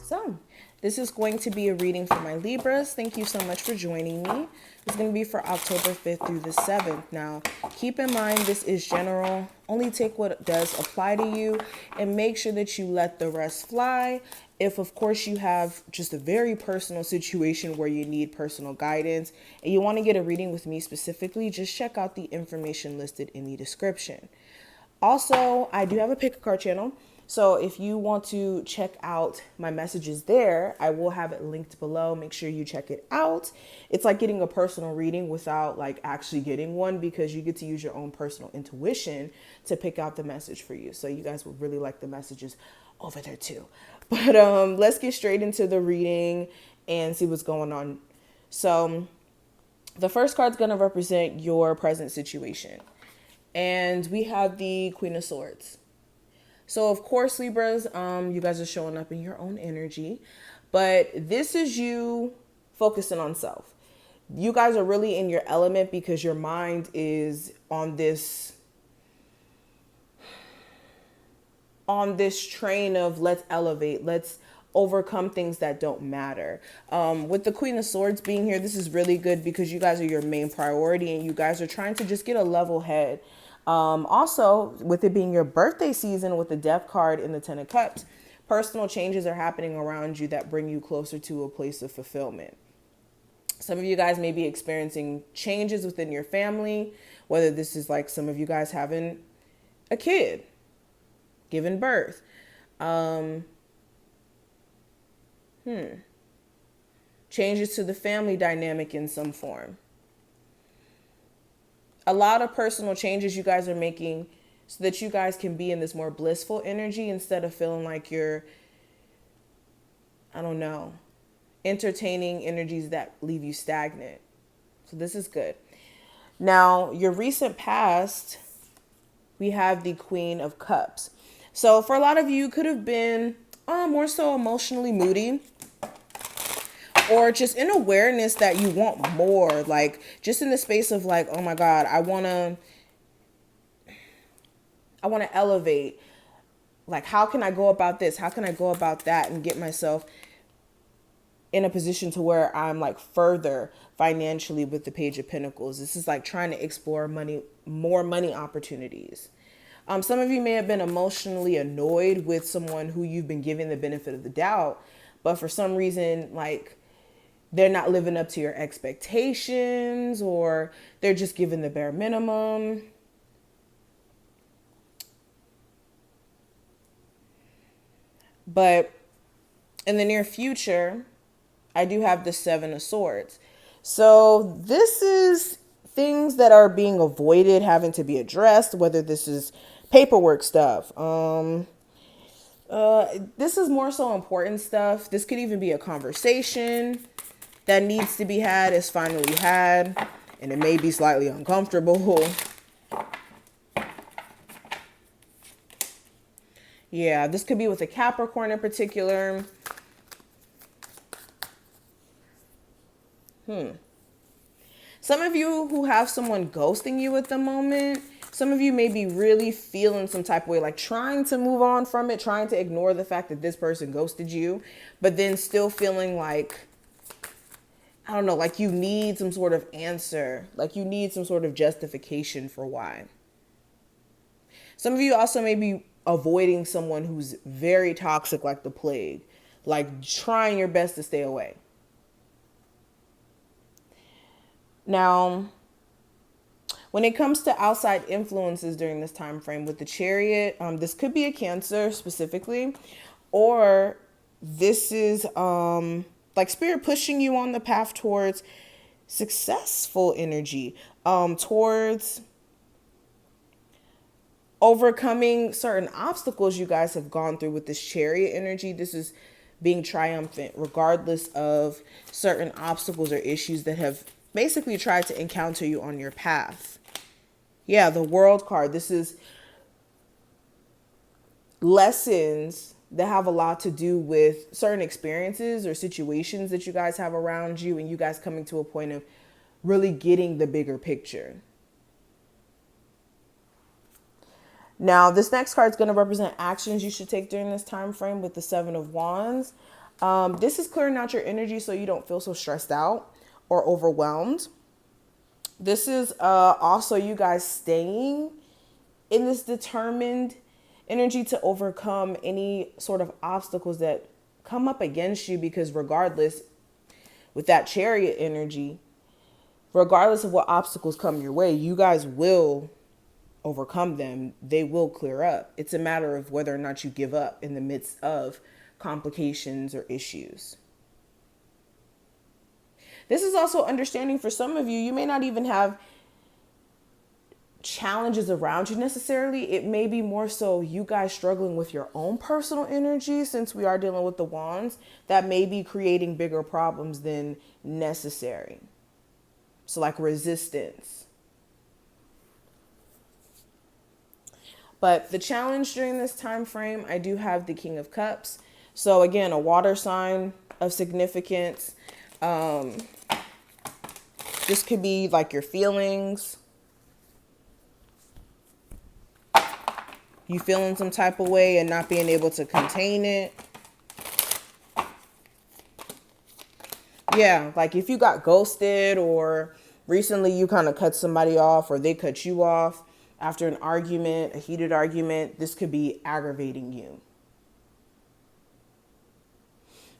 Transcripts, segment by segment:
So, this is going to be a reading for my Libras. Thank you so much for joining me. It's going to be for October 5th through the 7th. Now, keep in mind this is general. Only take what does apply to you and make sure that you let the rest fly. If, of course, you have just a very personal situation where you need personal guidance and you want to get a reading with me specifically, just check out the information listed in the description. Also, I do have a pick a card channel. So if you want to check out my messages there, I will have it linked below. Make sure you check it out. It's like getting a personal reading without like actually getting one, because you get to use your own personal intuition to pick out the message for you. So you guys would really like the messages over there too. But let's get straight into the reading and see what's going on. So the first card's going to represent your present situation. And we have the Queen of Swords. So, of course, Libras, you guys are showing up in your own energy. But this is you focusing on self. You guys are really in your element because your mind is on this train of let's elevate, let's overcome things that don't matter. With the Queen of Swords being here, this is really good because you guys are your main priority and you guys are trying to just get a level head. Also, with it being your birthday season with the Death card in the Ten of Cups, personal changes are happening around you that bring you closer to a place of fulfillment. Some of you guys may be experiencing changes within your family, whether this is like some of you guys having a kid, giving birth. Changes to the family dynamic in some form. A lot of personal changes you guys are making so that you guys can be in this more blissful energy instead of feeling like you're, I don't know, entertaining energies that leave you stagnant. So this is good. Now, your recent past, we have the Queen of Cups. So for a lot of you, could have been more so emotionally moody, or just in awareness that you want more, like just in the space of like, oh my God, I want to elevate. Like, how can I go about this? How can I go about that and get myself in a position to where I'm like further financially with the Page of Pentacles? This is like trying to explore more money opportunities. Some of you may have been emotionally annoyed with someone who you've been giving the benefit of the doubt, but for some reason, like, they're not living up to your expectations, or they're just giving the bare minimum. But in the near future, I do have the Seven of Swords. So this is things that are being avoided, having to be addressed, whether this is paperwork stuff. This is more so important stuff. This could even be a conversation that needs to be had, is finally had, and it may be slightly uncomfortable. Yeah, this could be with a Capricorn in particular. Some of you who have someone ghosting you at the moment, some of you may be really feeling some type of way, like trying to move on from it, trying to ignore the fact that this person ghosted you, but then still feeling like, I don't know, like you need some sort of answer, like you need some sort of justification for why. Some of you also may be avoiding someone who's very toxic, like the plague, like trying your best to stay away. Now, when it comes to outside influences during this time frame with the Chariot, this could be a Cancer specifically, or this is like Spirit pushing you on the path towards successful energy, towards overcoming certain obstacles you guys have gone through with this Chariot energy. This is being triumphant regardless of certain obstacles or issues that have basically tried to encounter you on your path. Yeah, the World card. This is lessons that have a lot to do with certain experiences or situations that you guys have around you, and you guys coming to a point of really getting the bigger picture. Now, this next card is going to represent actions you should take during this time frame with the Seven of Wands. This is clearing out your energy so you don't feel so stressed out or overwhelmed. This is also you guys staying in this determined energy to overcome any sort of obstacles that come up against you, because regardless, with that Chariot energy, regardless of what obstacles come your way, you guys will overcome them. They will clear up. It's a matter of whether or not you give up in the midst of complications or issues. This is also understanding for some of you, you may not even have challenges around you necessarily. It may be more so you guys struggling with your own personal energy, since we are dealing with the wands, that may be creating bigger problems than necessary. So like resistance. But the challenge during this time frame, I do have the King of Cups. So again, a water sign of significance. This could be like your feelings. You feeling some type of way and not being able to contain it. Yeah, like if you got ghosted, or recently you kind of cut somebody off, or they cut you off after an argument, a heated argument, this could be aggravating you.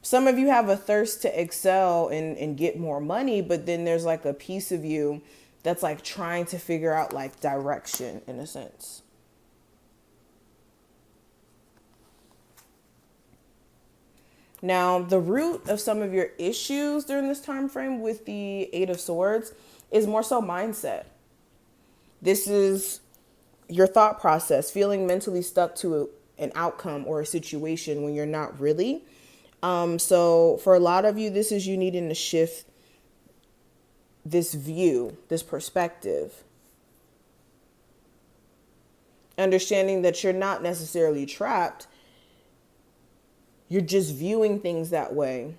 Some of you have a thirst to excel and get more money, but then there's like a piece of you that's like trying to figure out like direction in a sense. Now, the root of some of your issues during this time frame with the Eight of Swords is more so mindset. This is your thought process, feeling mentally stuck to an outcome or a situation when you're not really. So for a lot of you, this is you needing to shift this view, this perspective. Understanding that you're not necessarily trapped. You're just viewing things that way.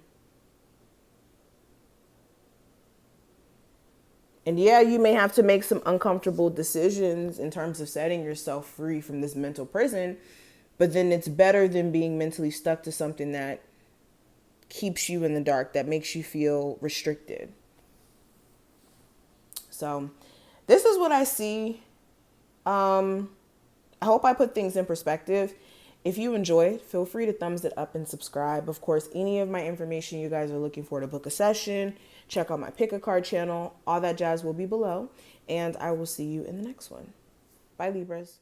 And yeah, you may have to make some uncomfortable decisions in terms of setting yourself free from this mental prison, but then it's better than being mentally stuck to something that keeps you in the dark, that makes you feel restricted. So this is what I see. I hope I put things in perspective. If you enjoyed, feel free to thumbs it up and subscribe. Of course, any of my information you guys are looking for to book a session, check out my Pick a Card channel. All that jazz will be below. And I will see you in the next one. Bye, Libras.